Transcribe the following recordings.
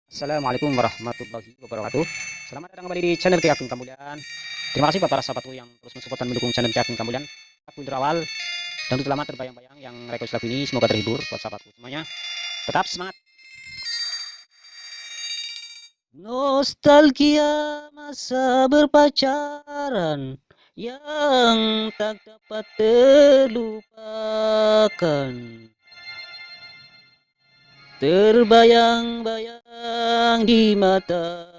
Assalamualaikum warahmatullahi wabarakatuh. Selamat datang kembali di channel Ki Ageng Kambulian. Terima kasih buat para sahabatku yang terus mensupport dan mendukung channel Ki Ageng Kambulian. Aku dari awal dan terutama terbayang-bayang yang request lagu ini semoga terhibur buat sahabatku semuanya. Tetap semangat. Nostalgia masa berpacaran yang tak dapat terlupakan. Terbayang-bayang di mata,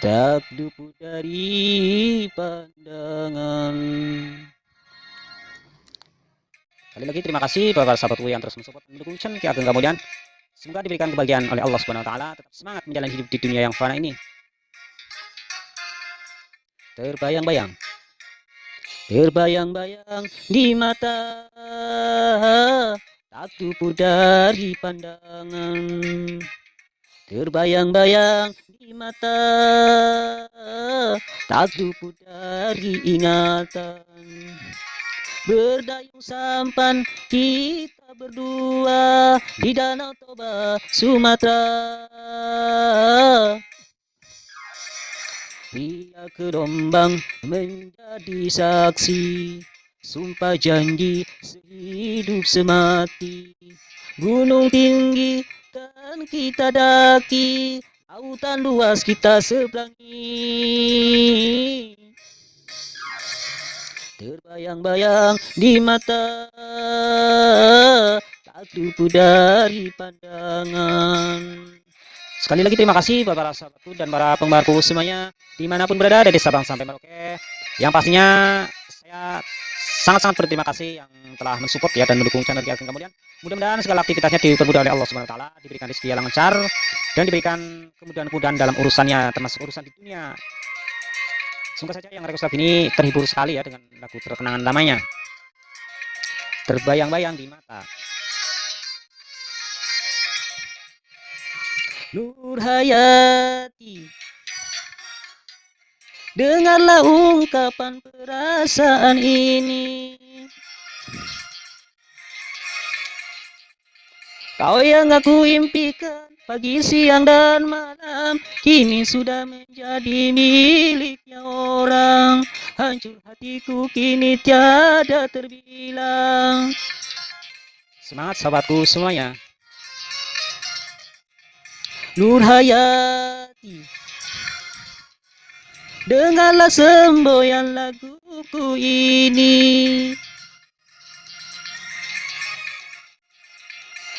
tak luput dari pandangan. Sekali lagi terima kasih para sahabatku yang terus mensupport dan mendukung channel Ki Ageng Kambulian. Semoga diberikan kebahagiaan oleh Allah Subhanahu wa taala, tetap semangat menjalani hidup di dunia yang fana ini. Terbayang-bayang, terbayang-bayang di mata, tak luput dari pandangan. Terbayang-bayang di mata, tak luput dari ingatan. Berdayung sampan kita berdua di Danau Toba, Sumatera. Pria gelombang menjadi saksi, sumpah janji sehidup semati. Gunung tinggi kan kita daki, lautan luas kita seberangi. Terbayang-bayang di mata, tak luput dari pandangan. Sekali lagi terima kasih buat para sahabatku dan para penggemarku semuanya dimanapun berada dari Sabang sampai Merauke. Yang pastinya saya sangat-sangat berterima kasih yang telah mensupport ya dan mendukung channel Ki Ageng Kambulian. Mudah-mudahan segala aktivitasnya dipermudah oleh Allah Subhanahu wa taala, diberikan rezeki yang lancar dan diberikan kemudahan-kemudahan dalam urusannya termasuk urusan di dunia. Semoga saja yang request lagu ini terhibur sekali ya dengan lagu terkenangan lamanya. Terbayang-bayang di mata. Nur Hayati, dengarlah ungkapan perasaan ini. Kau yang aku impikan pagi, siang, dan malam, kini sudah menjadi miliknya orang. Hancur hatiku kini tiada terbilang. Semangat sahabatku semuanya. Nur Hayati, dengarlah semboyan laguku ini.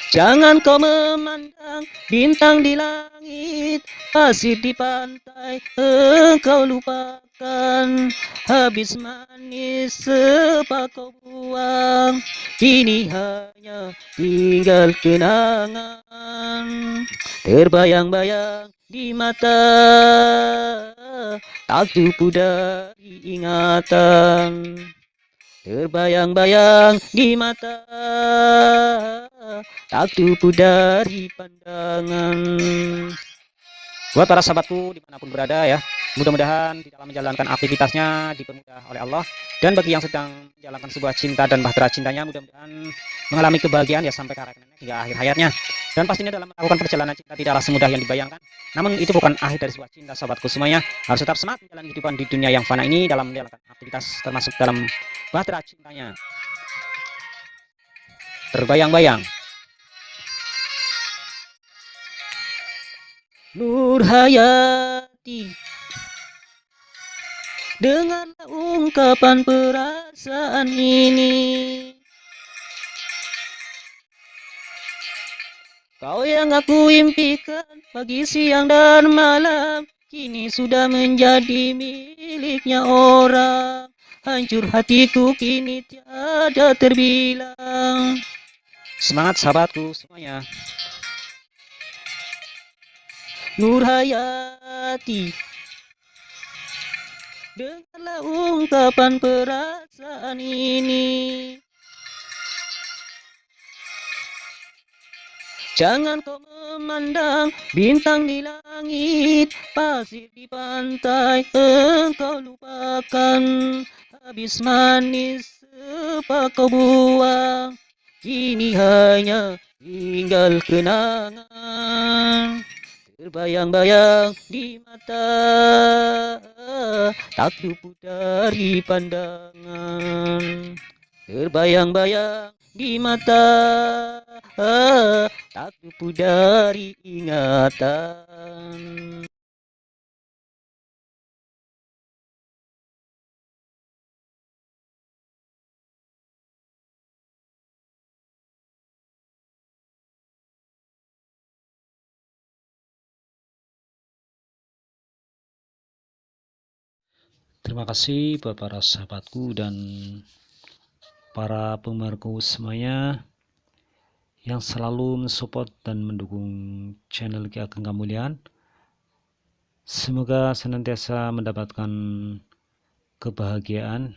Jangan kau memandang bintang di langit, pasir di pantai engkau lupakan. Habis manis sepak kau buang, kini hanya tinggal kenangan. Terbayang-bayang di mata, tak luput dari ingatan. Terbayang-bayang di mata, tak luput dari pandangan. Buat para sahabatku dimanapun berada ya, mudah-mudahan di dalam menjalankan aktivitasnya dipermudah oleh Allah. Dan bagi yang sedang menjalankan sebuah cinta dan bahtera cintanya, mudah-mudahan mengalami kebahagiaan ya sampai ke akhir hingga akhir hayatnya. Dan pastinya dalam melakukan perjalanan cinta tidaklah semudah yang dibayangkan. Namun itu bukan akhir dari sebuah cinta, sahabatku semuanya. Harus tetap semangat menjalani kehidupan di dunia yang fana ini dalam menjalankan aktivitas termasuk dalam bahtera cintanya. Terbayang-bayang. Nur Hayati, dengarlah ungkapan perasaan ini. Kau yang aku impikan pagi, siang, dan malam, kini sudah menjadi miliknya orang. Hancur hatiku kini tiada terbilang. Semangat sahabatku semuanya. Nur Hayati, dengarlah ungkapan perasaan ini. Jangan kau memandang bintang di langit, pasir di pantai engkau lupakan. Habis manis sepak kau buang, kini hanya tinggal kenangan terbayang-bayang di mata, tak luput dari pandangan. Terbayang-bayang di mata, tak luput dari ingatan. Terima kasih buat para sahabatku dan para penggemarku semuanya yang selalu mensupport dan mendukung channel Ki Ageng Kemuliaan. Semoga senantiasa mendapatkan kebahagiaan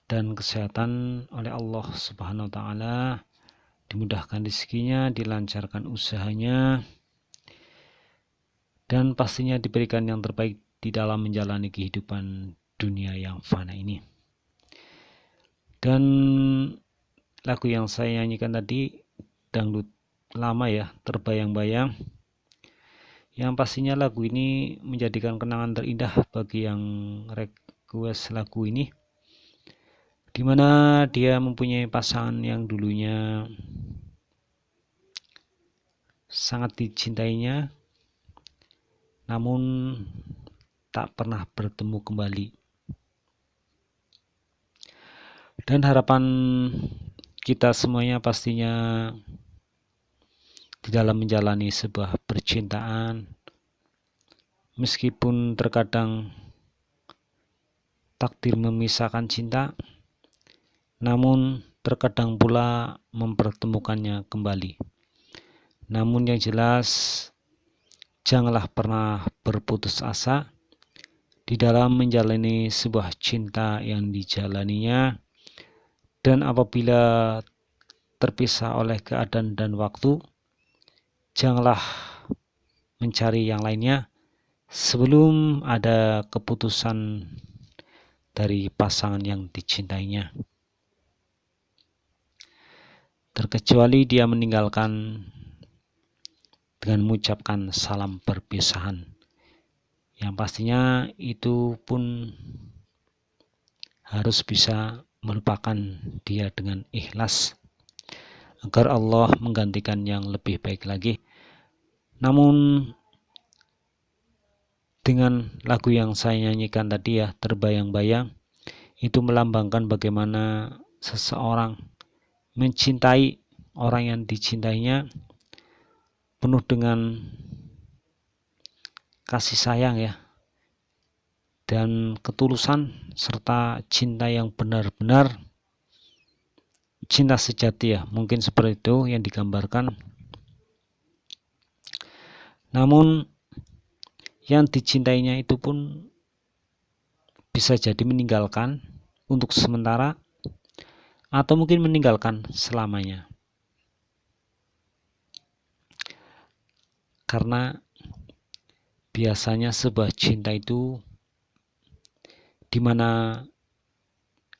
dan kesehatan oleh Allah Subhanahu wa taala, dimudahkan rezekinya, dilancarkan usahanya, dan pastinya diberikan yang terbaik di dalam menjalani kehidupan dunia yang fana ini. Dan lagu yang saya nyanyikan tadi dangdut lama ya, terbayang-bayang, yang pastinya lagu ini menjadikan kenangan terindah bagi yang request lagu ini, dimana dia mempunyai pasangan yang dulunya sangat dicintainya, namun tak pernah bertemu kembali. Dan harapan kita semuanya pastinya di dalam menjalani sebuah percintaan, meskipun terkadang takdir memisahkan cinta, namun terkadang pula mempertemukannya kembali. Namun yang jelas, janganlah pernah berputus asa di dalam menjalani sebuah cinta yang dijalaninya, dan apabila terpisah oleh keadaan dan waktu, janganlah mencari yang lainnya sebelum ada keputusan dari pasangan yang dicintainya. Terkecuali dia meninggalkan dengan mengucapkan salam perpisahan, yang pastinya itu pun harus bisa melupakan dia dengan ikhlas agar Allah menggantikan yang lebih baik lagi. Namun dengan lagu yang saya nyanyikan tadi ya, terbayang-bayang, itu melambangkan bagaimana seseorang mencintai orang yang dicintainya penuh dengan kasih sayang ya, dan ketulusan serta cinta yang benar-benar cinta sejati ya, mungkin seperti itu yang digambarkan. Namun yang dicintainya itu pun bisa jadi meninggalkan untuk sementara atau mungkin meninggalkan selamanya, karena biasanya sebuah cinta itu dimana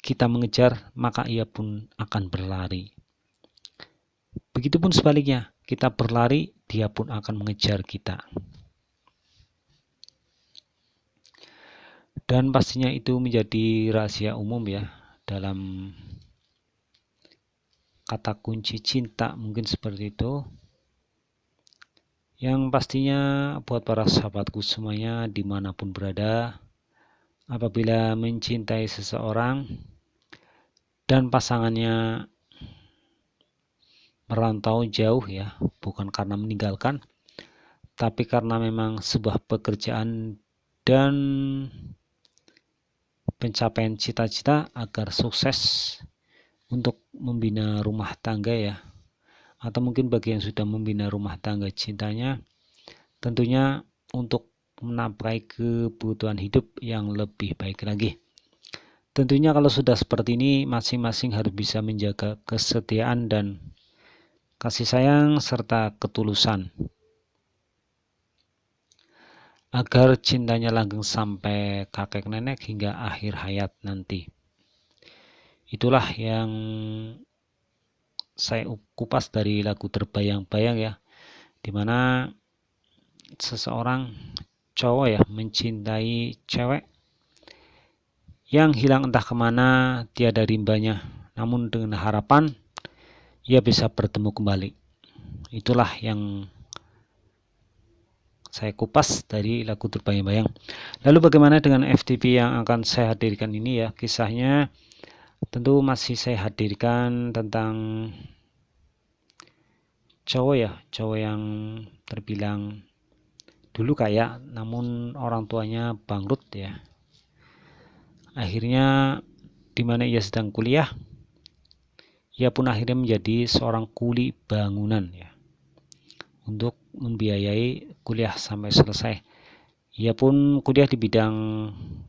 kita mengejar, maka ia pun akan berlari. Begitupun sebaliknya, kita berlari, dia pun akan mengejar kita. Dan pastinya itu menjadi rahasia umum ya, dalam kata kunci cinta, mungkin seperti itu. Yang pastinya buat para sahabatku semuanya dimanapun berada, apabila mencintai seseorang dan pasangannya merantau jauh ya, bukan karena meninggalkan, tapi karena memang sebuah pekerjaan dan pencapaian cita-cita agar sukses untuk membina rumah tangga ya, atau mungkin bagi yang sudah membina rumah tangga cintanya, tentunya untuk mencapai kebutuhan hidup yang lebih baik lagi. Tentunya kalau sudah seperti ini, masing-masing harus bisa menjaga kesetiaan dan kasih sayang serta ketulusan agar cintanya langgeng sampai kakek nenek hingga akhir hayat nanti. Itulah yang saya kupas dari lagu Terbayang-Bayang ya, dimana seseorang cowok ya mencintai cewek yang hilang entah kemana, tiada rimbanya, namun dengan harapan ia bisa bertemu kembali. Itulah yang saya kupas dari lagu Terbayang-Bayang. Lalu bagaimana dengan FTP yang akan saya hadirkan ini ya? Kisahnya tentu masih saya hadirkan tentang cowok yang terbilang dulu kaya, namun orang tuanya bangkrut ya. Akhirnya di mana ia sedang kuliah, ia pun akhirnya menjadi seorang kuli bangunan ya, untuk membiayai kuliah sampai selesai. Ia pun kuliah di bidang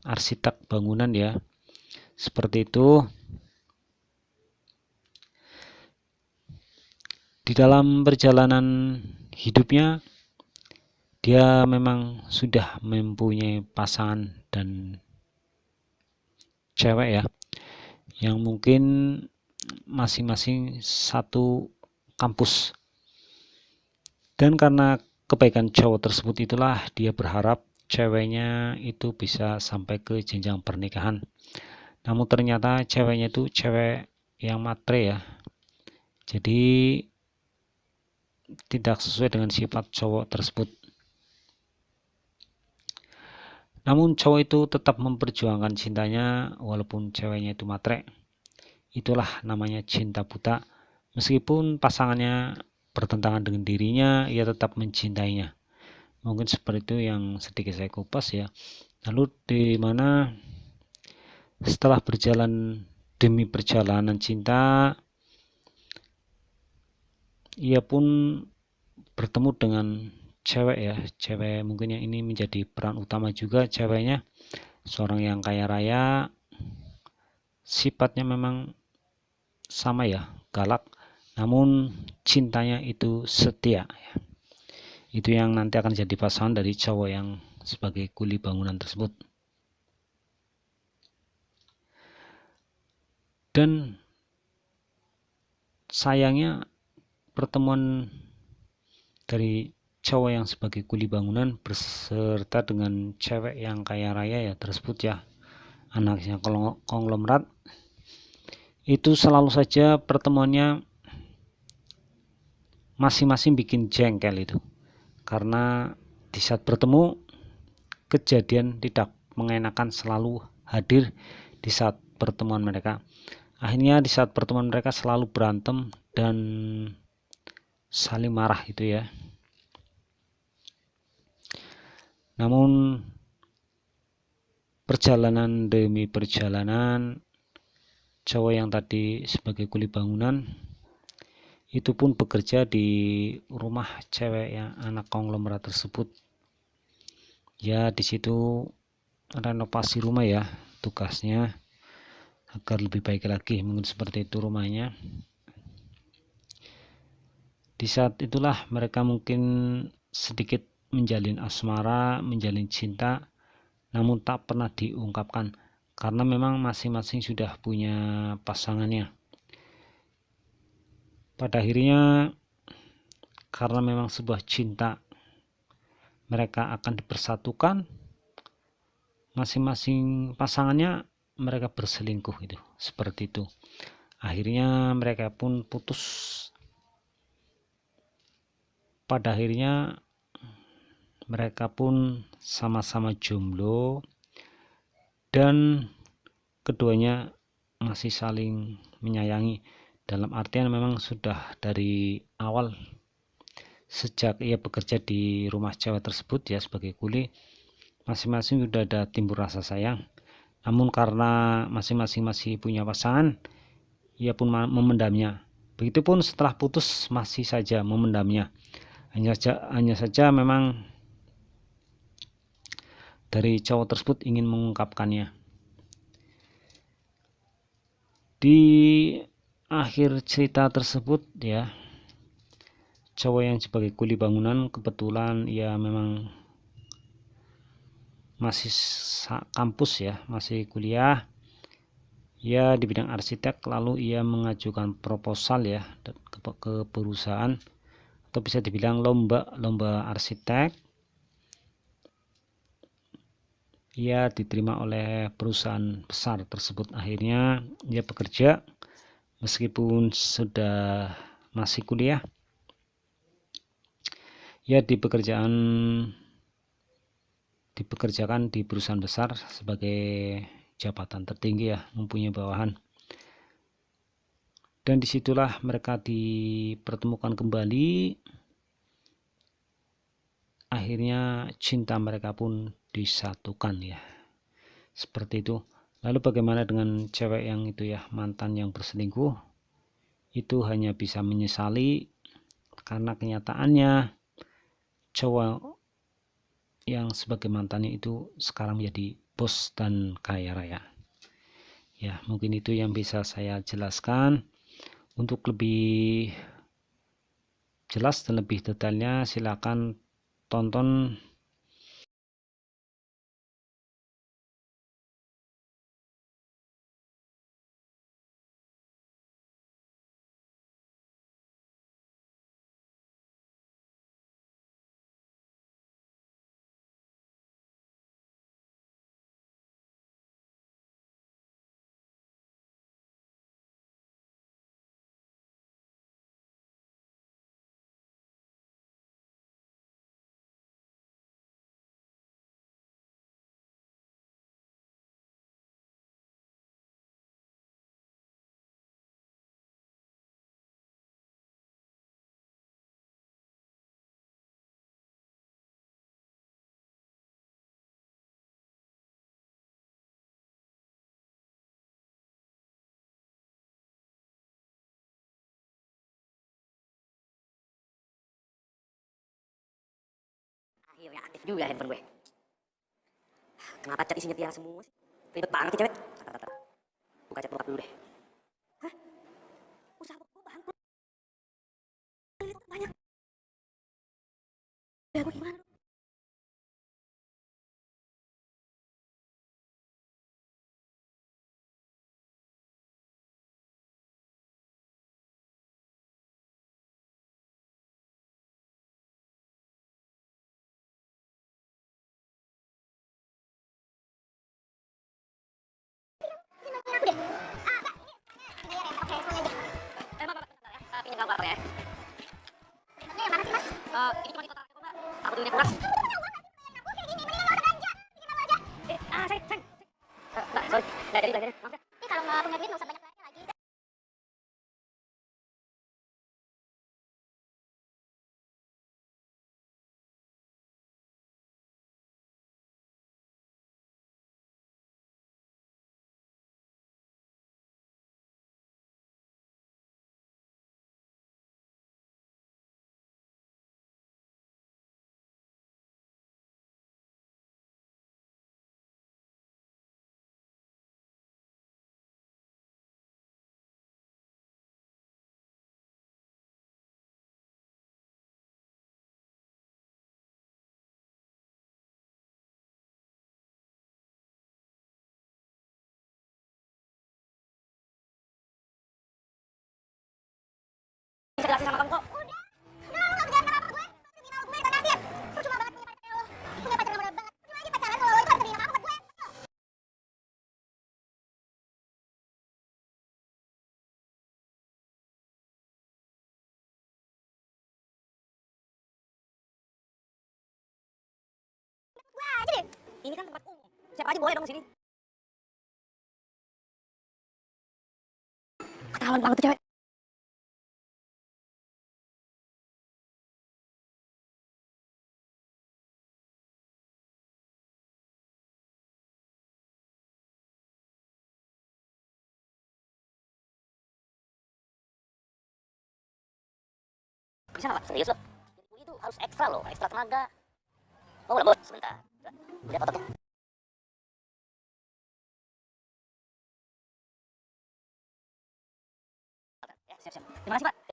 arsitek bangunan ya, seperti itu. Di dalam perjalanan hidupnya, dia memang sudah mempunyai pasangan dan cewek ya, yang mungkin masing-masing satu kampus. Dan karena kebaikan cowok tersebut itulah dia berharap ceweknya itu bisa sampai ke jenjang pernikahan. Namun ternyata ceweknya itu cewek yang matre ya, jadi tidak sesuai dengan sifat cowok tersebut. Namun cowok itu tetap memperjuangkan cintanya walaupun ceweknya itu matre. Itulah namanya cinta buta. Meskipun pasangannya bertentangan dengan dirinya, ia tetap mencintainya. Mungkin seperti itu yang sedikit saya kupas ya. Lalu di mana setelah berjalan demi perjalanan cinta, ia pun bertemu dengan cewek ya, cewek mungkin yang ini menjadi peran utama juga. Ceweknya seorang yang kaya raya, sifatnya memang sama ya, galak, namun cintanya itu setia ya. Itu yang nanti akan jadi pasangan dari cowok yang sebagai kuli bangunan tersebut. Dan sayangnya pertemuan dari cowok yang sebagai kuli bangunan berserta dengan cewek yang kaya raya ya tersebut ya, anaknya konglomerat, itu selalu saja pertemuannya masing-masing bikin jengkel itu, karena di saat bertemu kejadian tidak mengenakan selalu hadir di saat pertemuan mereka. Akhirnya di saat pertemuan mereka selalu berantem dan saling marah itu ya. Namun perjalanan demi perjalanan, cowok yang tadi sebagai kuli bangunan itu pun bekerja di rumah cewek yang anak konglomerat tersebut. Ya di situ renovasi rumah ya tugasnya, agar lebih baik lagi, mungkin seperti itu rumahnya. Di saat itulah mereka mungkin sedikit menjalin asmara, menjalin cinta, namun tak pernah diungkapkan karena memang masing-masing sudah punya pasangannya. Pada akhirnya karena memang sebuah cinta, mereka akan dipersatukan, masing-masing pasangannya mereka berselingkuh itu, seperti itu. Akhirnya mereka pun putus. Pada akhirnya mereka pun sama-sama jomblo dan keduanya masih saling menyayangi, dalam artian memang sudah dari awal sejak ia bekerja di rumah cewek tersebut ya sebagai kuli, masing-masing sudah ada timbul rasa sayang. Namun karena masing-masing masih punya pasangan, ia pun memendamnya. Begitupun setelah putus masih saja memendamnya. Hanya saja memang dari cowok tersebut ingin mengungkapkannya. Di akhir cerita tersebut ya, cowok yang sebagai kuli bangunan kebetulan ia memang masih kampus ya, masih kuliah. Ya di bidang arsitek, lalu ia mengajukan proposal ya ke perusahaan, atau bisa dibilang lomba arsitek. Ia diterima oleh perusahaan besar tersebut. Akhirnya ia bekerja meskipun sudah masih kuliah. Ia dipekerjakan di perusahaan besar sebagai jabatan tertinggi ya, mempunyai bawahan. Dan disitulah mereka dipertemukan kembali. Akhirnya cinta mereka pun disatukan ya, seperti itu. Lalu bagaimana dengan cewek yang itu ya, mantan yang berselingkuh? Itu hanya bisa menyesali karena kenyataannya cowok yang sebagai mantannya itu sekarang menjadi bos dan kaya raya. Ya, mungkin itu yang bisa saya jelaskan. Untuk lebih jelas dan lebih detailnya silakan tonton Akhirnya aktif juga handphone gue. Kenapa chat isinya Tiara semua sih? Ribet banget sih cewek. Tar. Buka chat bokap dulu deh. Hah? Usaha gue bangkrut. Banyak. Ya gue gimana? Pinjam kalkulator ya. Ini yang mana sih mas? Ini cuma di total kok mbak. Aku duitnya kurang. Sayang. Mbak, sorry. Nggak jadi. Maaf ya. Ini kalau nggak punya duit nggak usah banyak lagi. Bisa jelasin sama kamu kok. Udah lu nggak kerjaan apa gue. Kriminal gue gak nasib. Lu cuma banget punya pacar lo. Punya pacar gak modal banget. Cuma lagi pacaran kalau lo itu harus kriminal apa buat gue. Gue aja deh. Ini kan tempat umum. Siapa aja boleh dong sini. Ketahuan banget tuh cewek. Bisa nggak? Serius lo? Jadi kuli itu harus ekstra loh, ekstra tenaga. Oh, lembut. Sebentar. Udah foto tuh. Ya, siap. Terima kasih, Pak.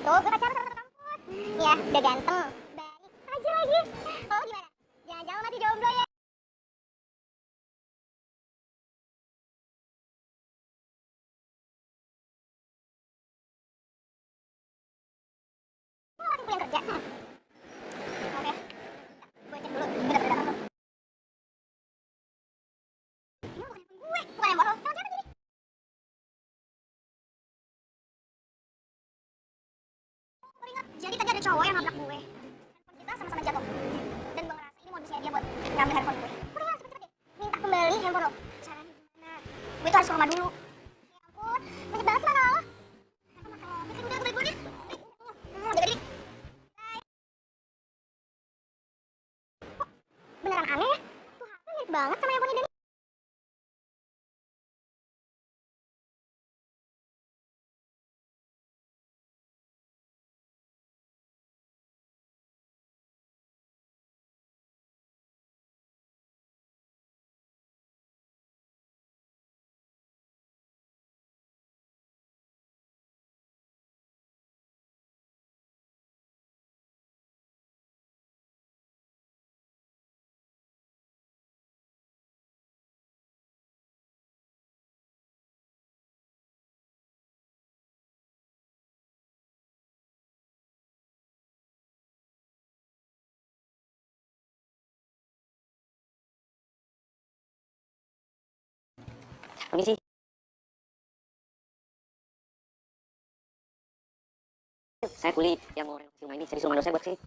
tuh, gue pacaran sama satu kampus. Ya, udah ganteng, baik, rajin lagi. Kalau gimana? Jangan-jangan masih jomblo ya? Oh, masih punya kerja? Oke, gue cek dulu. Gue dapet datang tuh. Ini bukan handphone gue, bukan yang bohong. Telepon siapa ini? Oh, baru ingat. Jadi tadi ada cowok yang nabrak gue. Handphone kita sama-sama jatuh. Dan gue ngerasa ini modusnya dia buat ngambil handphone gue. Udah ya, cepet-cepet deh. Minta kembali handphone lo. Caranya gimana? Gue tuh harus ke rumah dulu. Ya ampun, banyak banget sih masalah lo. Udah, gue balik dulu deh. Udah gede. Beneran aneh ya? Tuh HP mirip banget sama handphonenya Dani. Permisi. Saya kuli yang mau renovasi rumah ini. Saya disuruh mandor saya buat sini.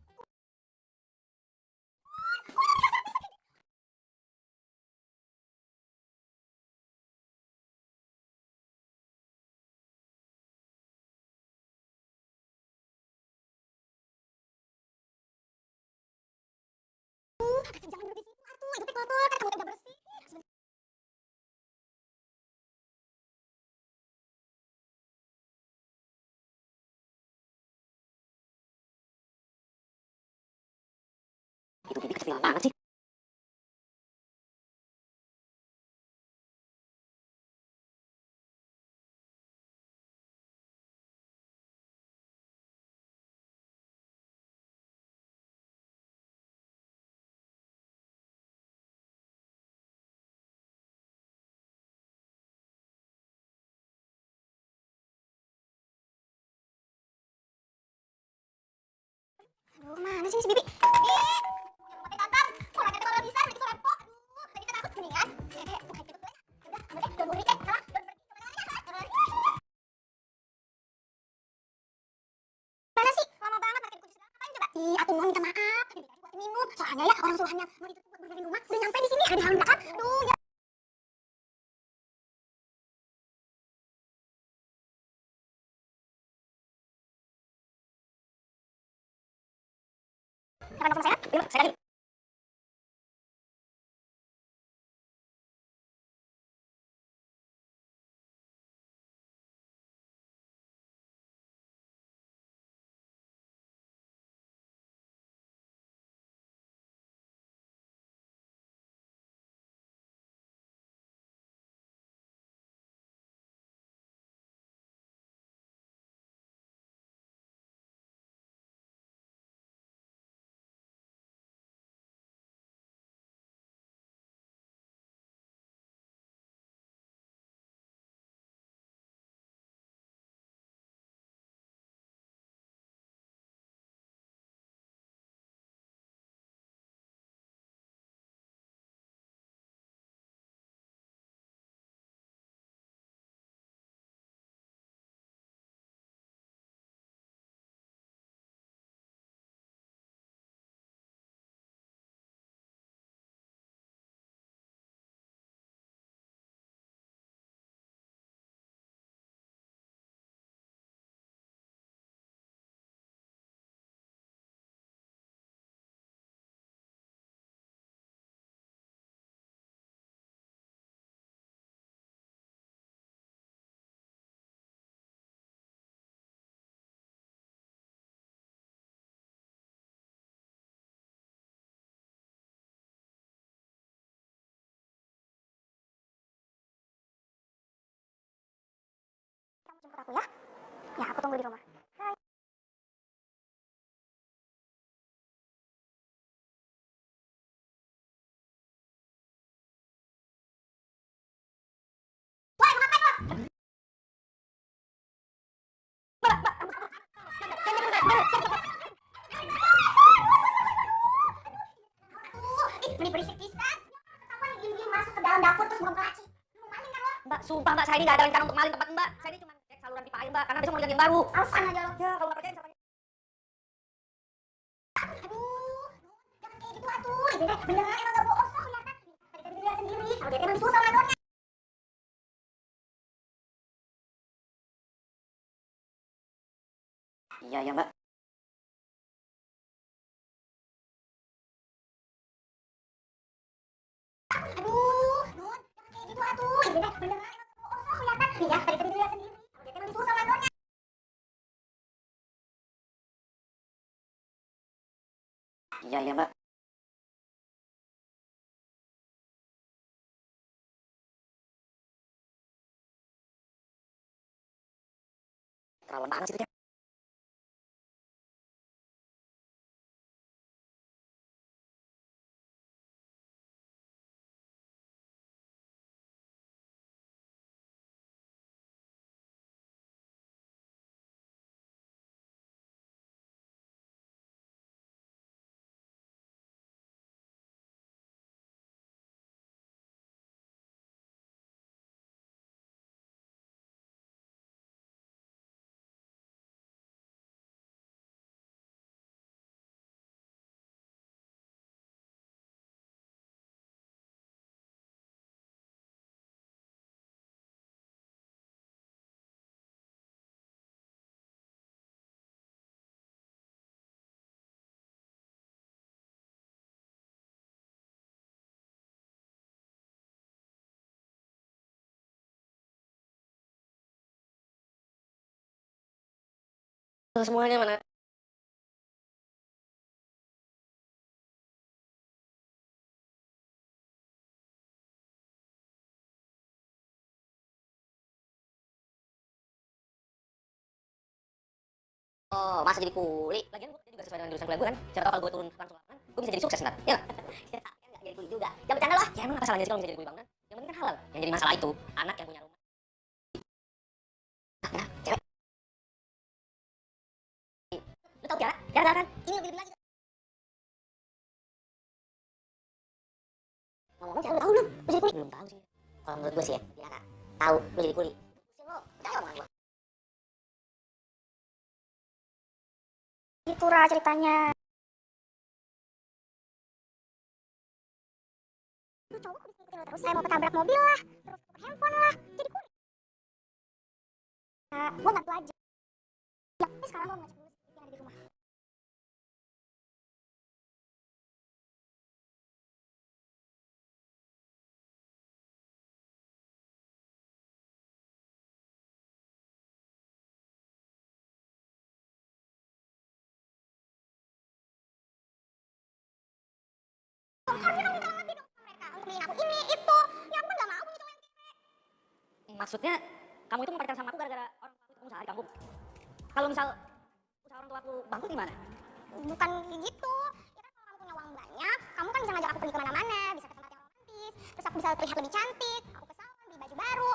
Jangan duduk di situ, Artu. Itu teh kotor, kan kamu udah bersih. Itu bibi keceplosan banget sih. Aduh, mana sih si Bibi? Yang mau kantor. Kok lagi kalau bisa, berarti kok repo. Aduh, tadi kita takut geningan. Bukan gitu tuh ya. Udah, kamu teh, don't worry, salah. Don't pergi kemana-mana. Mana sih? Lama banget pakai kunci segala. Ngapain coba? Ih, atuh mohon minta maaf. Tadi dikasih buat minum. Soalnya ya, orang suruhannya mau ditutup buat benerin rumah. Udah nyampe di sini, ada di halaman belakang. Aduh, ya. Kapan nelfon saya? Yuk, saya lagi. Kamu jemput aku ya. Ya, aku tunggu di rumah. Sumpah mbak, saya ini nggak ada rencana untuk malin tempat mbak. Saya ini cuma cek saluran pipa air mbak, karena besok mau diganti yang baru. Alasan aja lo. Ya kalau nggak percaya bisa tanya. Aduh, jangan kayak gitu atuh. Beneran emang gak bohong kok kelihatan. Tadi dia sendiri. Kalau dia emang susah mandornya. Iya mbak. Aduh, Nun, jangan kayak gitu atuh. Beneran emang gak bohong kok kelihatan. Nih ya, tadi dia sendiri. Kalau dia emang susah mandornya. Iya mbak. Terlalu banget sih itu. Semuanya mana? Oh, masa jadi kuli? Lagian gue juga sesuai dengan jurusan kuliah gue kan. Siapa tau kalau gue turun langsung lapangan, gue bisa jadi sukses ntar. Ya nggak? Ya tapi kan gak jadi kuli juga. Jangan bercanda loh. Ya emang apa salahnya sih kalau bisa jadi kuli bangunan? Yang penting kan halal. Yang jadi masalah itu anak yang punya rumah. Nah, cewek. Lu tau Tiara? Tiara kan? Ini lebih lagi. Ngomong-ngomong Tiara lu tau belum? Lu jadi kuli? Belum tahu sih. Kalau menurut gue sih ya, Tiara tahu lu jadi kuli. Pusing lo. Percaya omongan gue. Gitu Ra ceritanya. Lu cowok habis ngikutin lo terus. Saya mau ketabrak mobil lah. Terus tuker handphone lah. Jadi kuli. Nah, gue bantu aja. Ya, tapi sekarang gue mau ngecek dulu CCTV yang ada di rumah. Harusnya kamu minta lebih dong sama mereka. Untuk beliin aku ini, itu. Ya aku kan gak mau punya cowok yang Maksudnya kamu itu memperhatikan sama aku gara-gara orang tua aku itu pengusaha di kampung. Kalau misal usaha orang tua aku bangkrut gimana? bukan gitu. Ya kan kalau kamu punya uang banyak, kamu kan bisa ngajak aku pergi kemana-mana, bisa ke tempat yang romantis, terus aku bisa terlihat lebih cantik, aku ke salon, beli baju baru.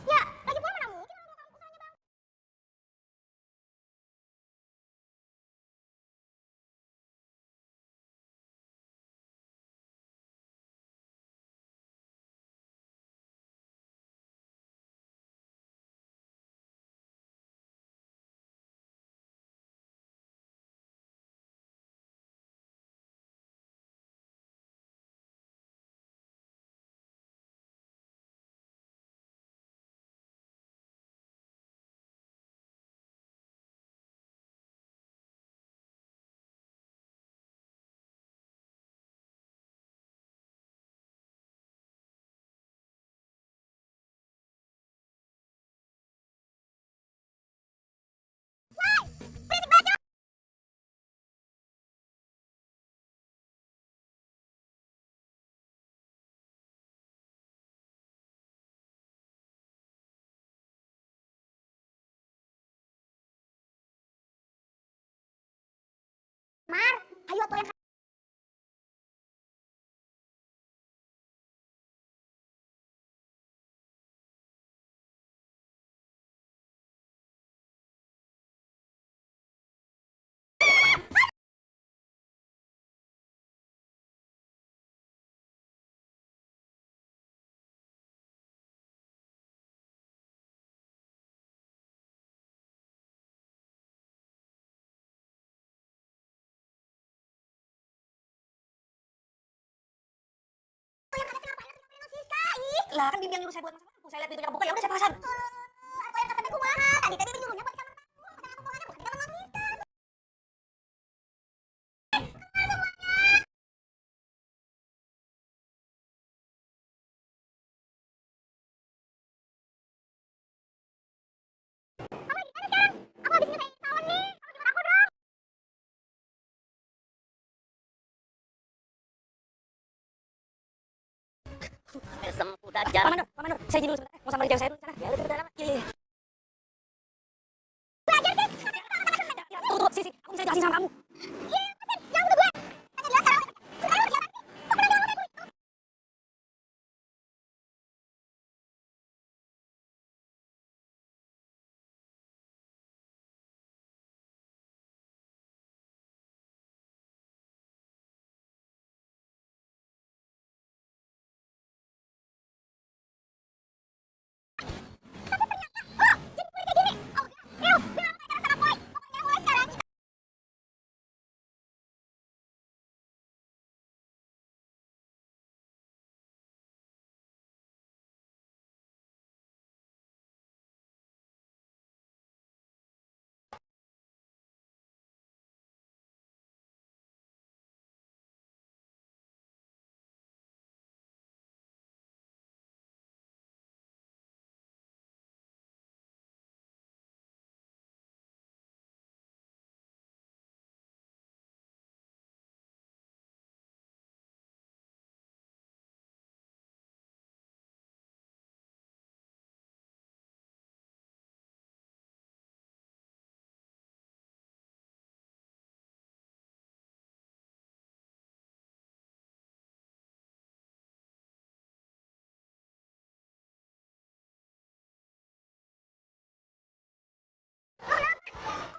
Ya, lagi pula mana mungkin orang tua kamu usahanya bang. Lah kan Bibi yang nyuruh saya buat masak lampu. Saya lihat pintunya kebuka, ya udah saya pasang. Aku yang kasih kumaha. Tadi nyuruhnya buat di kamar tamu. Pasang lampu bukan di kamar Mamsista. Aku habis nyelesain salon nih. Kamu jemput aku dong. Mesem udah jarang. Pak Manur, saya izin dulu sebentar. Mau sama jauh saya dulu sana. Ya, udah lama. Iya. Belajar sih. Tunggu, sisi. Aku bisa jelasin sama kamu. Iya, lepasin. Jangan bunuh gue. Tanya jelas sekarang. Sekarang udah jalan sih. Kok pernah bilang udah gue?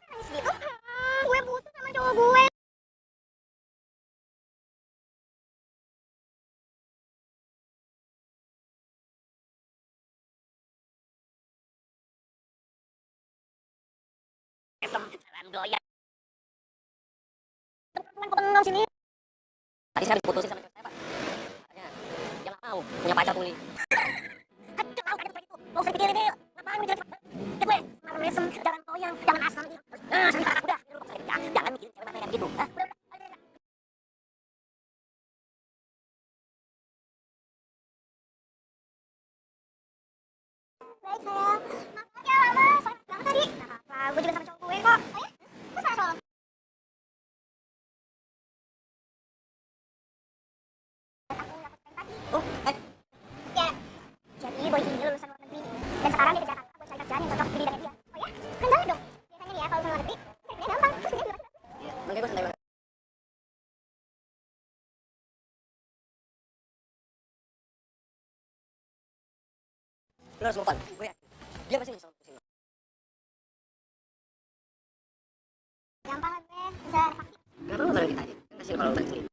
Nangis gitu. Gue butuh sama cowok gue. Mesem, jalan goyang. Perempuan kok bengong sini. Tadi saya habis putusin sama cewek saya, Pak. Katanya dia nggak mau punya pacar tuli. Aduh, tahu kan itu. Gak usah pikirin deh. Ngapain lu jalan cepat? Lihat gue. Malam mesem. Jangan toyang. Jangan asal. Udah. Jangan mikirin cewek matanya begitu. Hah? Udah. Baik sayang. Maaf ya lama. Sorry banget tadi. Gak apa-apa. Gue juga sama cowok gue kok. Oh ya? Terus mana soal? Aku dapat tadi. Oh, Ya. Jadi boy ini lulusan luar negeri. Dan sekarang dia ke Jakarta buat cari kerjaan yang cocok di bidangnya dia. Oh ya? Kan banget dong. Biasanya nih ya kalau lulusan luar negeri, kerjanya gampang. Terus dia juga makanya gue santai banget. Lu harus move on. Gue yakin. Dia pasti nyesel putusin lo. gampang lah gue. Bisa ada vaksin. Kenapa lu bareng kita aja? Kan kasih kalau balik sendiri.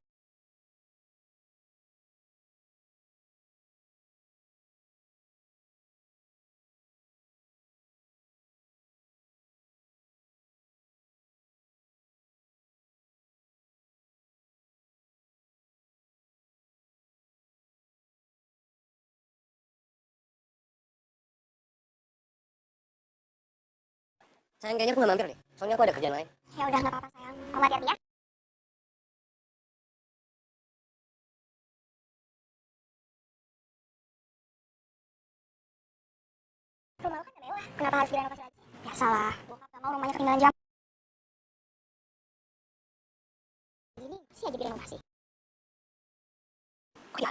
Sayang, kayaknya aku nggak mampir deh. Soalnya aku ada kerjaan lain. Ya udah nggak apa-apa sayang. Kamu hati-hati ya. Rumah lo kan udah mewah. Kenapa harus direnovasi lagi? Biasalah. Bokap gak mau rumahnya ketinggalan jam. Ini sih aja direnovasi. Oh ya,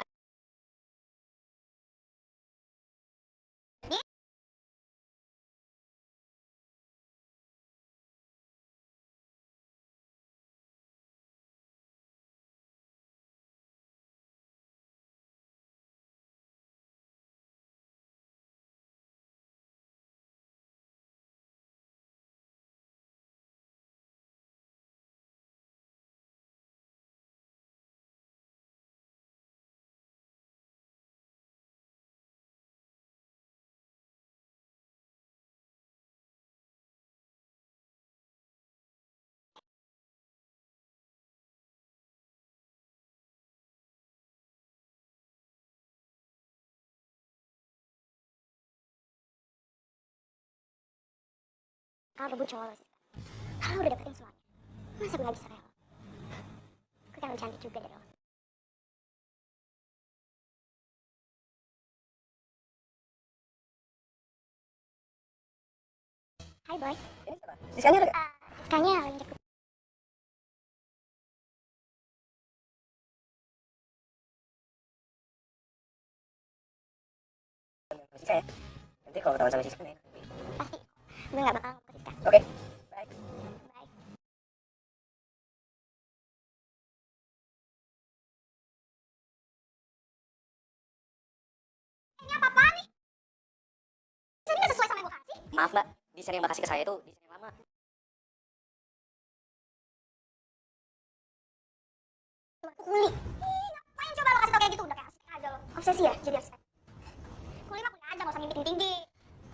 Kalau rebut cowok lo sih. Kalau udah dapetin semuanya, masa gue gak bisa rela? Gue kan lebih cantik juga dari lo. Hai boy. Ini siapa? Siskanya ada? Siskanya lagi ngecek. Siska ya? Nanti kalau ketahuan sama Siska nih. Pasti. Gue gak bakal ngomong ke Siska. Oke, bye. Bye. Ini apa-apaan nih? Jadi gak sesuai sama yang gue kasih? Maaf mbak, desain yang mbak kasih ke saya itu desain yang lama. Kuli. Ih, ngapain coba lo kasih tau kayak gitu? Udah kayak asik aja lo. Obsesi ya jadi asik. Kuli mah kuliah aja, gak usah mimpi tinggi.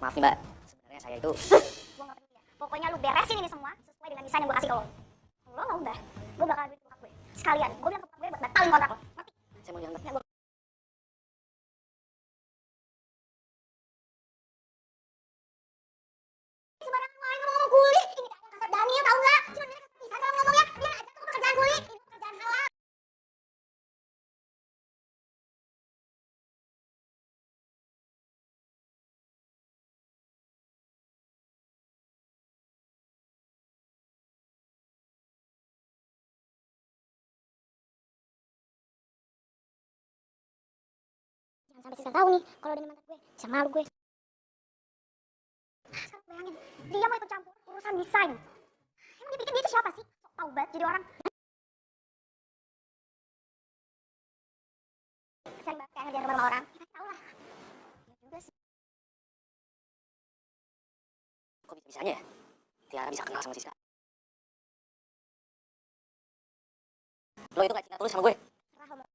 Maaf nih mbak, sebenarnya saya itu Gue gak peduli ya. Pokoknya lu beresin ini semua sesuai dengan desain yang gue kasih ke lo. Lo gak udah, gue bakal duit bokap gue. Sekalian, gue bilang ke bokap gue buat batalin kontrak lo. Ngerti? saya mau bilang mbak. Ya, gue sembarangan main ngomong kuli. Ini gak ada kasar Daniel tau gak? Cuma dia kasar bisa dalam ngomongnya. Biar aja tuh pekerjaan kuli. Ini pekerjaan halal. Jangan sampai Siska tahu nih kalau udah mantan gue. Bisa malu gue. Sekarang bayangin, dia mau ikut campur urusan desain. Emang dia pikir dia itu siapa sih? Sok tau banget jadi orang. Sering banget kayak ngejar rumah orang. Ya tau lah. Ya juga sih. Kok bisa-bisanya ya? Tiara bisa kenal sama Siska. Lo itu gak cinta tulus sama gue. Serah lo mau.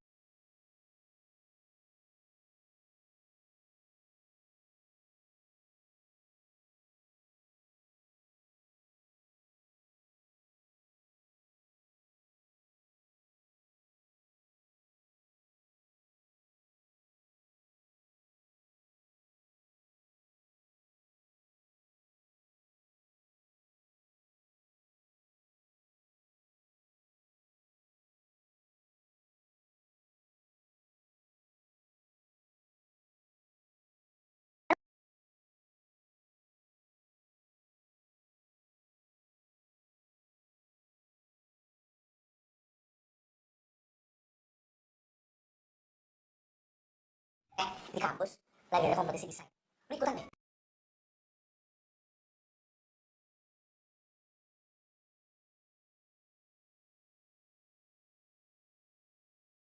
Di kampus lagi ada kompetisi desain. Lo ikutan deh.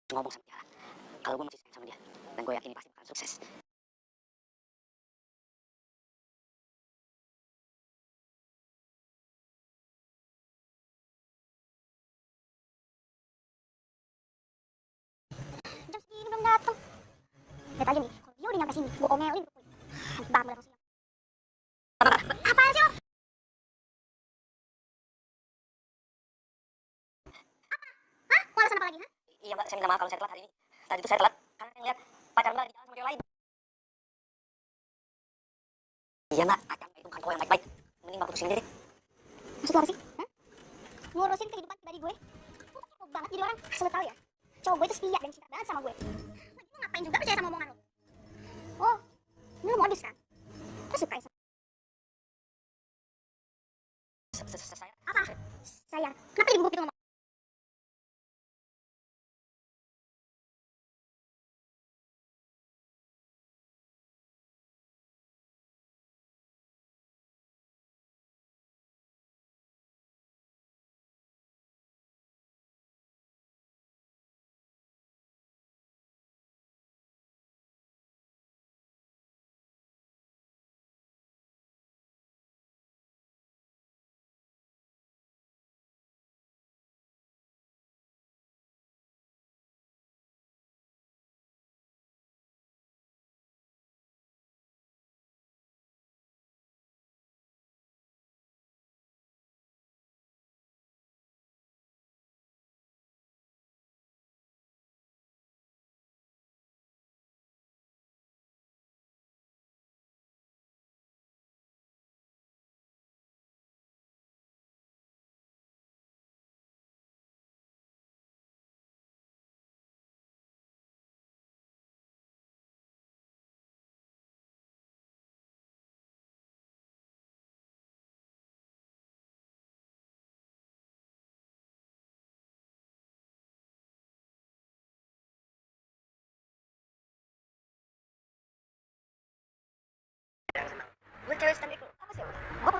Ngomong sama Tiara. Kalau gue masih sayang sama dia. Dan gue yakin ini pasti bakal sukses. Jam segini belum datang. Lihat aja nih, kalau dia udah nyampe sini, gue omelin ke kulit. Nanti banget datang siang. Apaan sih lo? Hah? Mau alasan apa lagi, ha? Iya mbak, saya minta maaf kalau saya telat hari ini. Tadi itu saya telat karena saya ngeliat pacar mbak di jalan sama cewek lain. Iya mbak, pacar mbak itu bukan cowok yang baik-baik. Mending mbak putusin aja deh. Maksud lo apa sih? Hah? Ngurusin kehidupan pribadi gue? Lo kepo banget jadi orang. Asal lo tau ya, cowok gue itu setia dan cinta banget sama gue. Lagi lo ngapain juga percaya sama omongan lo? Oh, ini lo modus kan? Lo suka ya sama... Saya Apa? Sayang, kenapa jadi gugup gitu ngomong?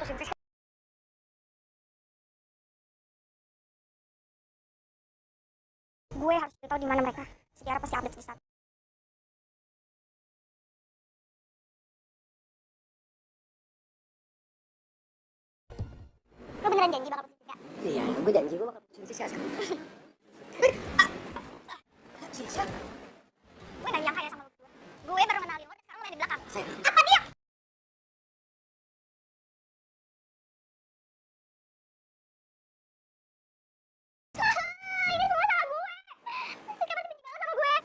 sih. Gue harus tahu di mana mereka. Si Kiara pasti update di saat. Lo beneran janji bakal putusin Siska? Iya, gue janji gue bakal putusin Siska sekarang. Siska? Gue gak nyangka ya sama lo berdua. Gue baru kenalin lo dan sekarang lo ada di belakang. Saya. Apa dia? Ini semua salah gue. Siska pasti benci banget sama gue.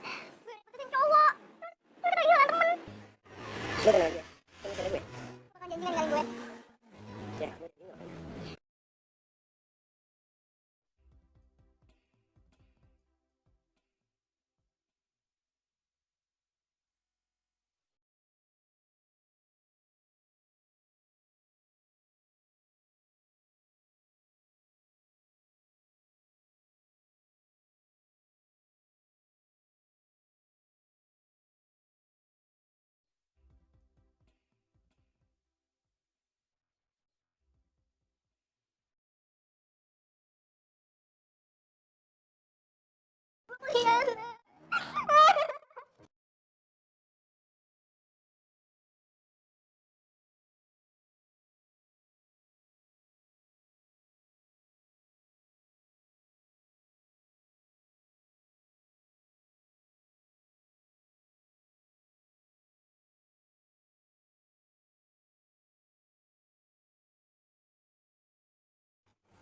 Gue udah putusin cowok. Gue udah kehilangan temen. Lo kenal gue? Lo masih ada gue? Bakal janji ninggalin gue. Ya, gue ini ngapain? Iya.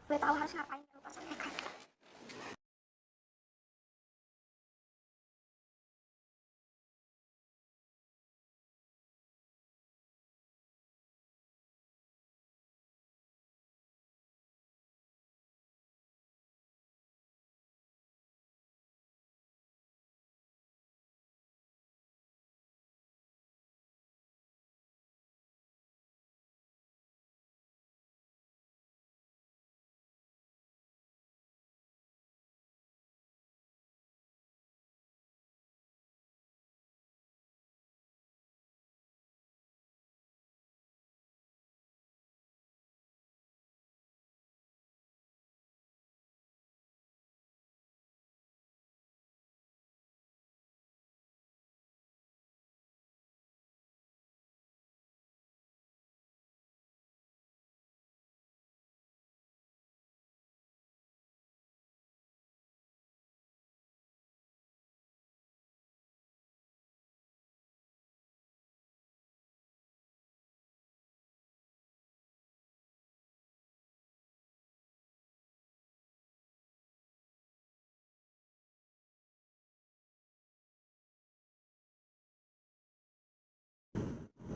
Gue tahu harus ngapain dan lupa sama mereka.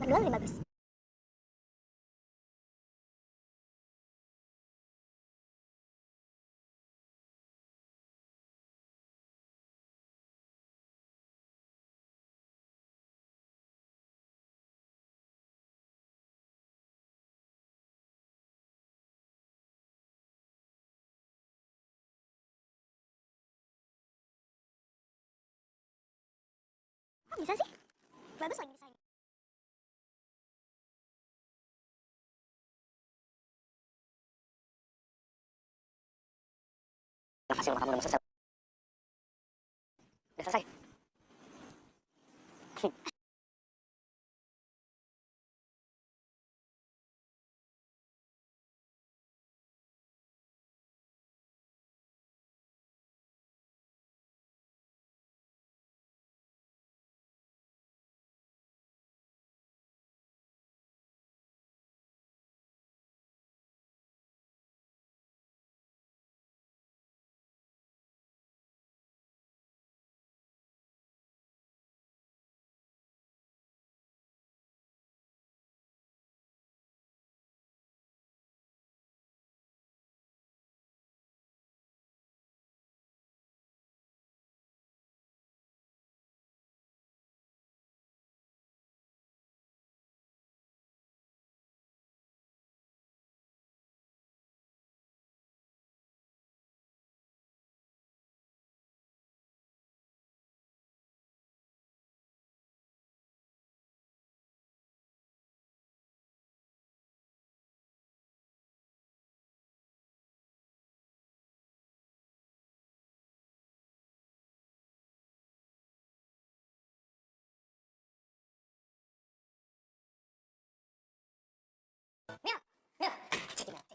Berdua lebih bagus. Kok bisa sih? Bagus lagi desainnya. Nafas yang kamu udah selesai. Udah selesai.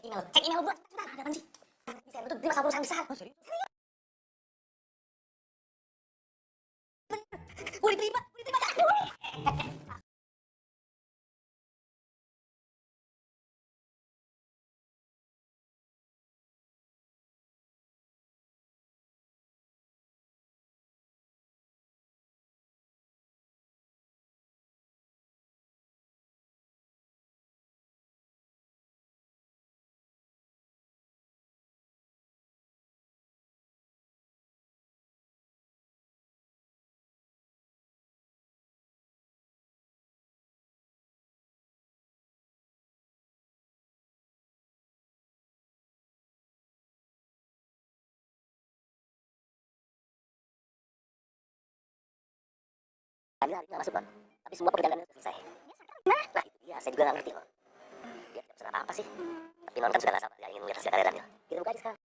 email. Cek email gua. Cepetan, ada apa sih? Desain lu tuh terima sama perusahaan besar. Oh, serius? Gua diterima. Tadi hari nggak masuk kok. Tapi semua perjalanannya selesai. Nah itu dia, saya juga nggak ngerti loh. Dia tidak pesan apa sih? Tapi non kan sudah nggak sabar, dia ingin melihat hasil karya Daniel. Kita buka aja sekarang.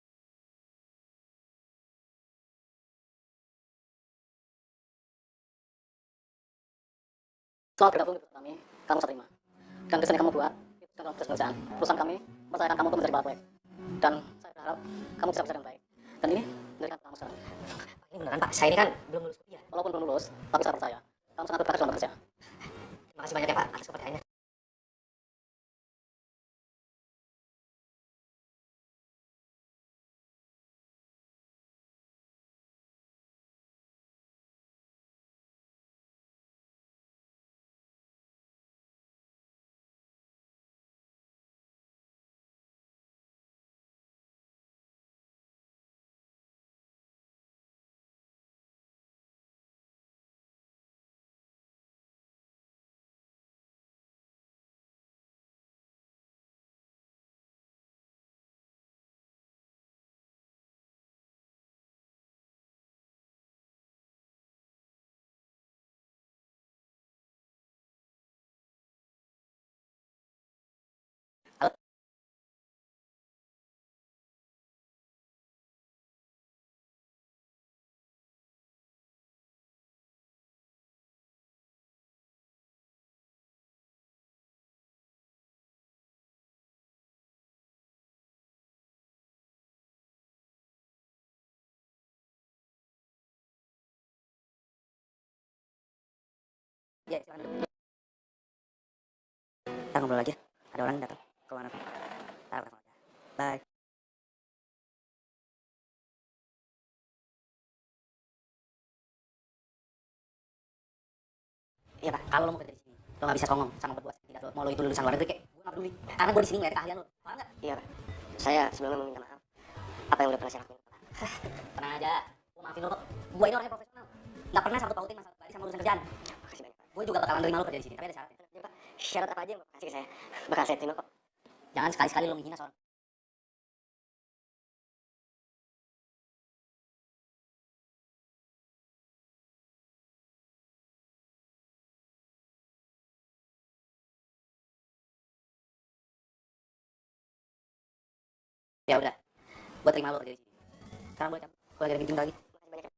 Soal bergabung di perusahaan kami, kamu saya terima. Dan desain yang kamu buat, itu dalam proses pekerjaan. Perusahaan kami mempercayakan kamu untuk menjadi kepala proyek. Dan saya berharap kamu bisa bekerja dengan baik. Dan ini dari kamu sekarang. Ini beneran Pak, saya ini kan belum lulus kuliah. Walaupun belum lulus, tapi saya percaya kamu sangat berbakat dalam bekerja. Terima kasih banyak ya Pak atas kepercayaannya. Ya, silakan duduk. Kita ngobrol aja. Ada orang datang. Ke mana? Taruh telepon aja. Bye. Iya Pak, kalau lo mau kerja di sini, lo nggak bisa songong sama berdua. Tidak lo, mau lo itu lulusan luar negeri kayak, gue nggak peduli. Karena gue di sini nggak ada keahlian lo, paham nggak? Iya Pak. Saya sebelumnya meminta maaf. Apa yang udah pernah saya lakuin? Tenang aja, gue maafin lo kok. Gue ini orangnya profesional. Nggak pernah sangkut pautin masalah pribadi sama urusan kerjaan. Makasih banyak Pak. Gue juga bakalan terima lo kerja di sini, tapi ada syaratnya. Ya Pak, syarat apa aja yang Bapak kasih ke saya? Bakal saya terima kok. Jangan sekali-sekali lo menghina seorang. Ya udah, gue terima lo kerja di sini. Sekarang boleh kan? Gue lagi ada meeting lagi. Makasih banyak.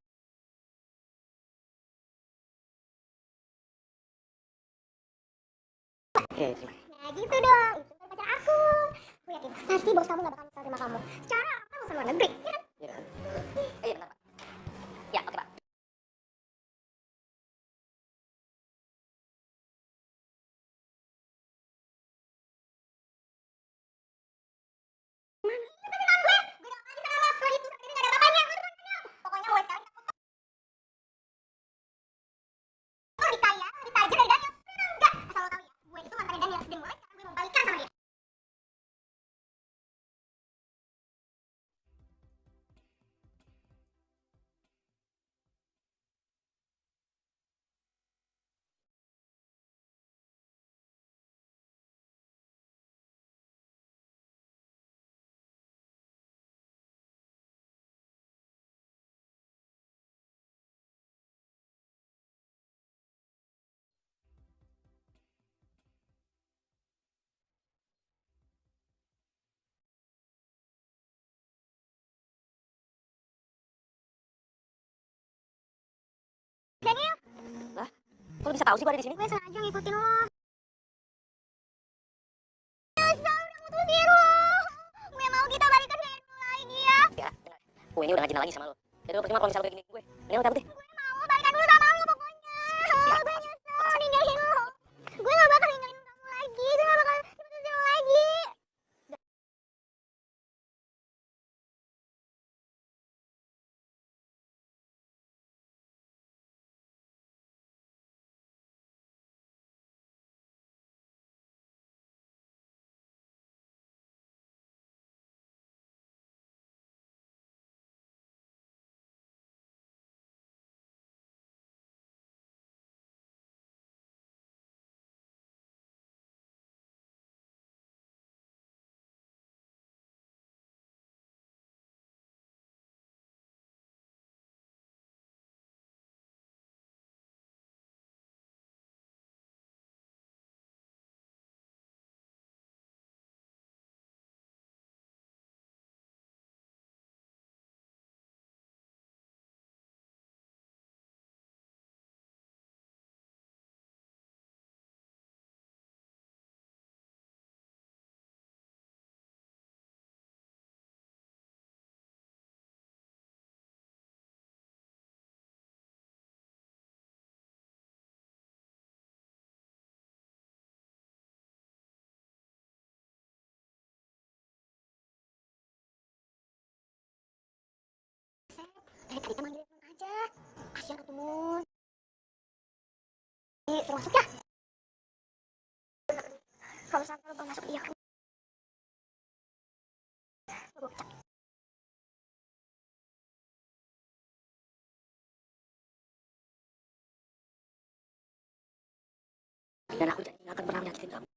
Oke, terima. Nah gitu dong, itu kan pacar aku. Aku yakin pasti bos kamu gak bakal bisa terima kamu. Secara kamu lulusan luar negeri, ya kan? Ya kan? Iya bentar Pak. Ya oke Pak. Pokoknya mulai sekarang kita lebih kaya, lebih tajir dari Daniel. Enggak, asal lo tahu ya, gue itu mantannya Daniel. Dan mulai sekarang gue mau balikan sama dia. Daniel, Lah, kok lo bisa tahu sih gue ada di sini? gue sengaja ngikutin lo. Nyesel udah mutusin lo. Gue ini udah gak cinta lagi sama lo. Jadi lo percuma kalau misalnya lo kayak gini gue. Mending lo cabut deh. Mau balikan dulu sama lo pokoknya. Gue nyesel ninggalin lo. Gue gak bakal ninggalin kamu lagi. Gue gak bakal putusin lo lagi. Dari tadi teman manggilin aja. Kasihan ketemu. Suruh masuk ya. Kalau sampai lo gak masuk dia kan. Gue pecat. Dan aku janji gak akan pernah menyakitin kamu.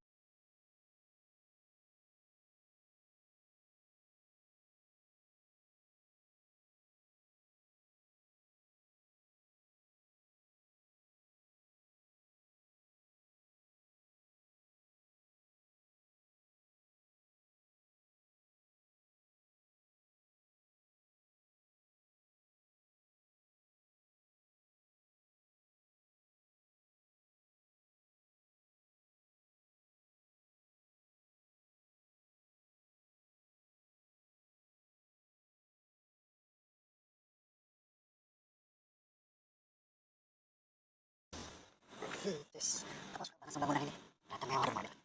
Terus, Papa suka banget sama bangunan ini. Ternyata mewah dan modern.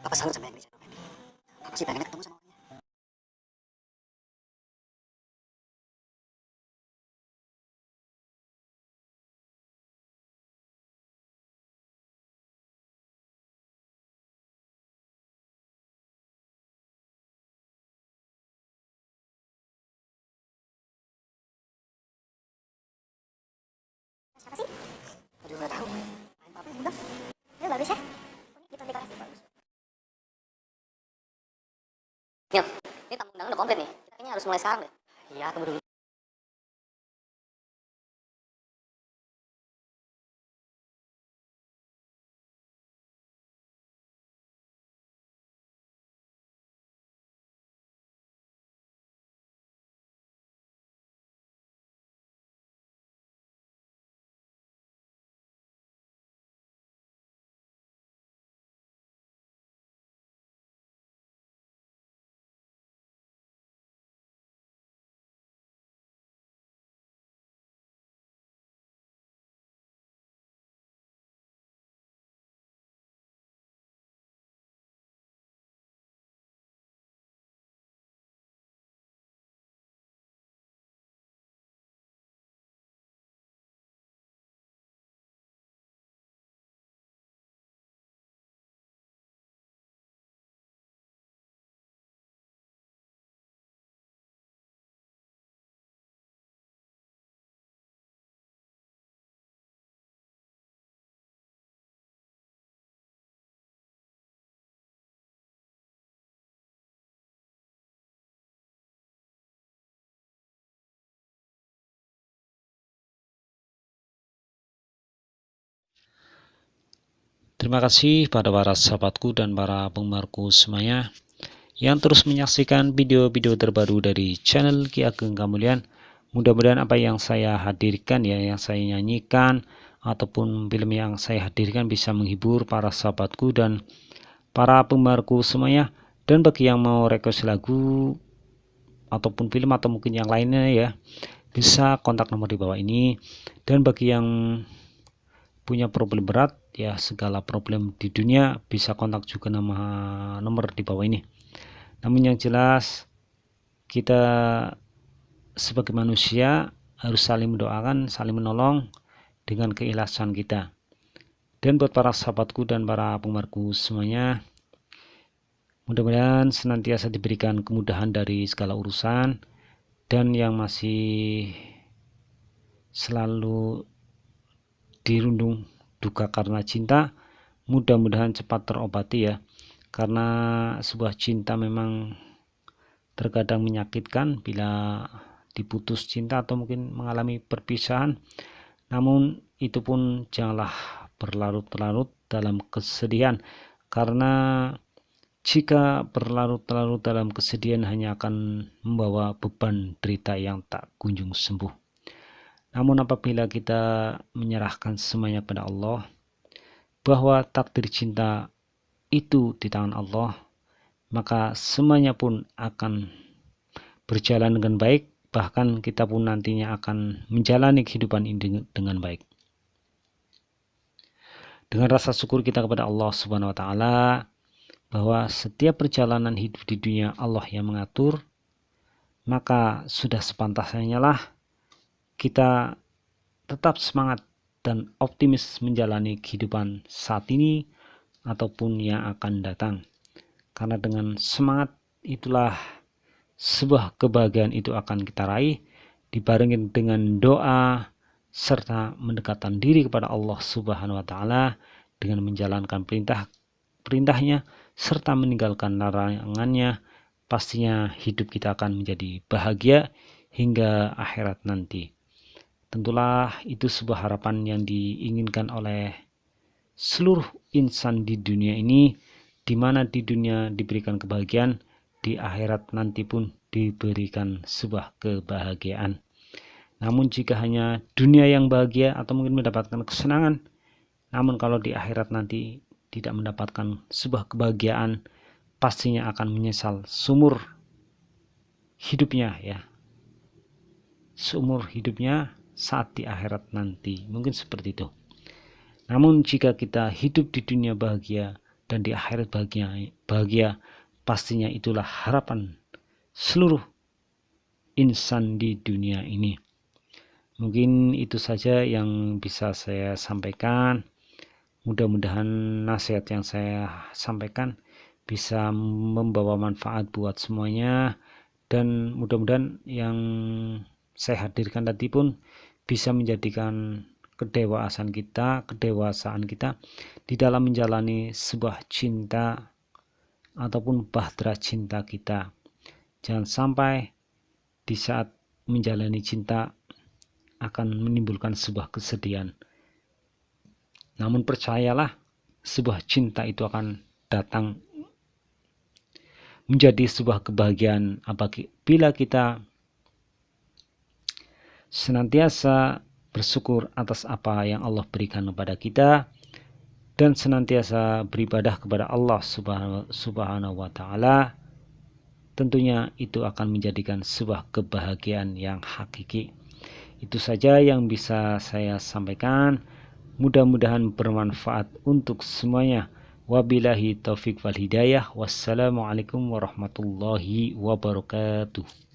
Papa salut sama yang desain rumah ini. Papa sih pengen ketemu sama orangnya. Siapa sih? Aduh, gak tahu. Main Papa yang undang. Ya bagus ya. Unik gitu dekorasi bagus. Mil, ini tamu undangan udah komplit nih. Kita kayaknya harus mulai sekarang deh. Iya, tunggu dulu. Terima kasih pada para sahabatku dan para penggemarku semuanya yang terus menyaksikan video-video terbaru dari channel Ki Ageng Kamulyan. Mudah-mudahan apa yang saya hadirkan ya, yang saya nyanyikan ataupun film yang saya hadirkan bisa menghibur para sahabatku dan para penggemarku semuanya. Dan bagi yang mau request lagu ataupun film atau mungkin yang lainnya ya, bisa kontak nomor di bawah ini. Dan bagi yang punya problem berat ya, segala problem di dunia bisa kontak juga nomor di bawah ini. Namun yang jelas kita sebagai manusia harus saling mendoakan, saling menolong dengan keikhlasan kita. Dan buat para sahabatku dan para penggemarku semuanya, mudah-mudahan senantiasa diberikan kemudahan dari segala urusan, dan yang masih selalu dirundung duka karena cinta, mudah-mudahan cepat terobati ya, karena sebuah cinta memang terkadang menyakitkan bila diputus cinta atau mungkin mengalami perpisahan. Namun itu pun janganlah berlarut-larut dalam kesedihan, karena jika berlarut-larut dalam kesedihan hanya akan membawa beban derita yang tak kunjung sembuh. Namun apabila kita menyerahkan semuanya pada Allah, bahwa takdir cinta itu di tangan Allah, maka semuanya pun akan berjalan dengan baik, bahkan kita pun nantinya akan menjalani kehidupan ini dengan baik. Dengan rasa syukur kita kepada Allah Subhanahu wa taala bahwa setiap perjalanan hidup di dunia Allah yang mengatur, maka sudah sepantasnya lah kita tetap semangat dan optimis menjalani kehidupan saat ini ataupun yang akan datang. Karena dengan semangat itulah sebuah kebahagiaan itu akan kita raih, dibarengin dengan doa serta mendekatkan diri kepada Allah Subhanahu wa taala dengan menjalankan perintahnya serta meninggalkan larangannya. Pastinya hidup kita akan menjadi bahagia hingga akhirat nanti. Tentulah itu sebuah harapan yang diinginkan oleh seluruh insan di dunia ini, di mana di dunia diberikan kebahagiaan, di akhirat nanti pun diberikan sebuah kebahagiaan. Namun jika hanya dunia yang bahagia atau mungkin mendapatkan kesenangan, namun kalau di akhirat nanti tidak mendapatkan sebuah kebahagiaan, pastinya akan menyesal seumur hidupnya ya. Seumur hidupnya saat di akhirat nanti. Mungkin seperti itu. Namun jika kita hidup di dunia bahagia dan di akhirat bahagia, pastinya itulah harapan seluruh insan di dunia ini. Mungkin itu saja yang bisa saya sampaikan. Mudah-mudahan nasihat yang saya sampaikan bisa membawa manfaat buat semuanya, dan mudah-mudahan yang saya hadirkan tadi pun bisa menjadikan kedewasaan kita di dalam menjalani sebuah cinta ataupun bahtera cinta kita. Jangan sampai di saat menjalani cinta akan menimbulkan sebuah kesedihan. Namun percayalah, sebuah cinta itu akan datang menjadi sebuah kebahagiaan apabila kita senantiasa bersyukur atas apa yang Allah berikan kepada kita dan senantiasa beribadah kepada Allah Subhanahu wa taala. Tentunya itu akan menjadikan sebuah kebahagiaan yang hakiki. Itu saja yang bisa saya sampaikan. Mudah-mudahan bermanfaat untuk semuanya. Wabillahi taufik wal hidayah. Wassalamualaikum warahmatullahi wabarakatuh.